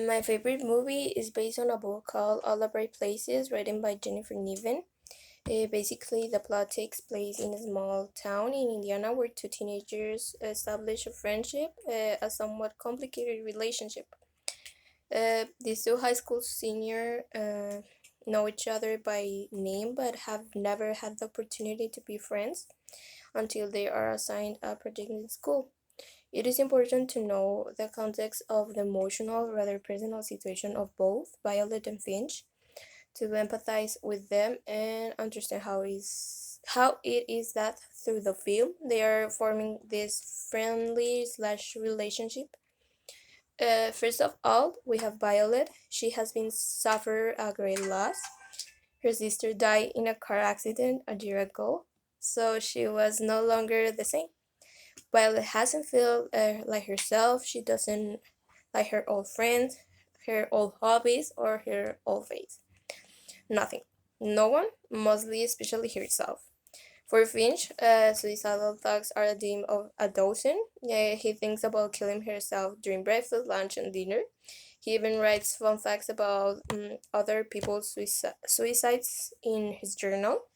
My favorite movie is based on a book called All the Bright Places, written by Jennifer Niven. Basically, the plot takes place in a small town in Indiana where two teenagers establish a friendship, a somewhat complicated relationship. These two high school seniors know each other by name but have never had the opportunity to be friends until they are assigned a project in school. It is important to know the context of the emotional, rather personal situation of both Violet and Finch to empathize with them and understand how it is that through the film they are forming this friendly slash relationship. First of all, we have Violet. She has been suffer a great loss. Her sister died in a car accident a year ago, so she was no longer the same. Violet hasn't felt like herself. She doesn't like her old friends, her old hobbies, or her old face. Nothing. No one, mostly especially herself. For Finch, suicidal thoughts are a team of a dozen. He thinks about killing himself during breakfast, lunch, and dinner. He even writes fun facts about other people's suicides in his journal.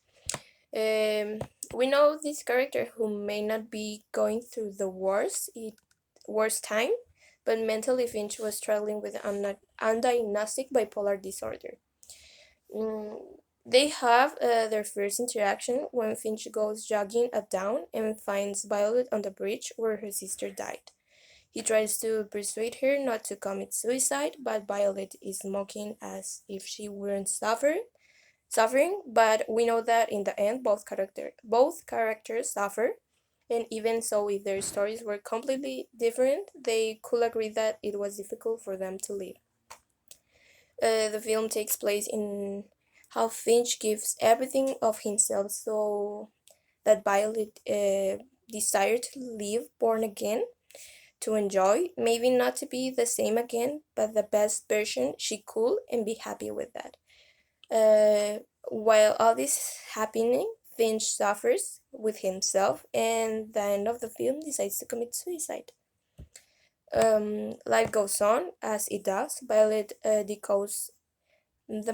Um, we know this character who may not be going through the worst time, but mentally Finch was struggling with undiagnostic bipolar disorder. Mm, they have their first interaction when Finch goes jogging at dawn and finds Violet on the bridge where her sister died. He tries to persuade her not to commit suicide, but Violet is mocking as if she weren't suffering. But we know that in the end, both characters suffer, and even so, if their stories were completely different, they could agree that it was difficult for them to live. The film takes place in how Finch gives everything of himself so that Violet desire to live born again, to enjoy, maybe not to be the same again, but the best version she could and be happy with that. While all this is happening, Finch suffers with himself and at the end of the film decides to commit suicide. Life goes on as it does. Violet decodes the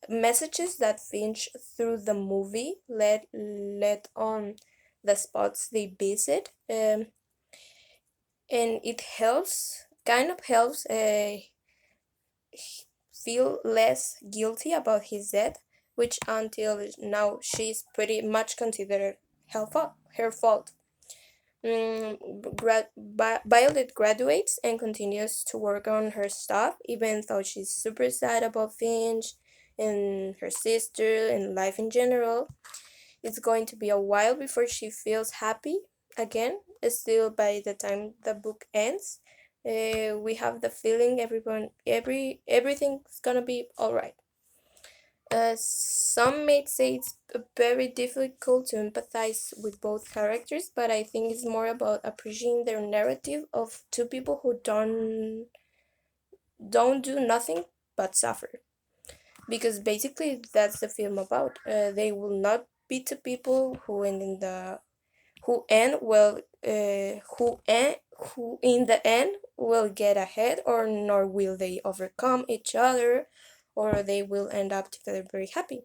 messages that Finch through the movie let on the spots they visit, and it helps feel less guilty about his death, which until now she's pretty much considered her fault. Violet graduates and continues to work on her stuff, even though she's super sad about Finch and her sister and life in general. It's going to be a while before she feels happy again. Still, by the time the book ends, we have the feeling everything's gonna be all right. Some may say it's very difficult to empathize with both characters, but I think it's more about appreciating their narrative of two people who don't do nothing but suffer. Because basically that's the film about. They will not be two people who end in the who end well who in the end will get ahead, or nor will they overcome each other, or they will end up together very happy.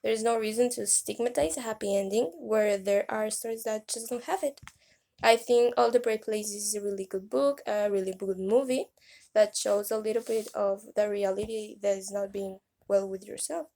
There's no reason to stigmatize a happy ending where there are stories that just don't have it. I think All the Bright Places is a really good book, a really good movie that shows a little bit of the reality that is not being well with yourself.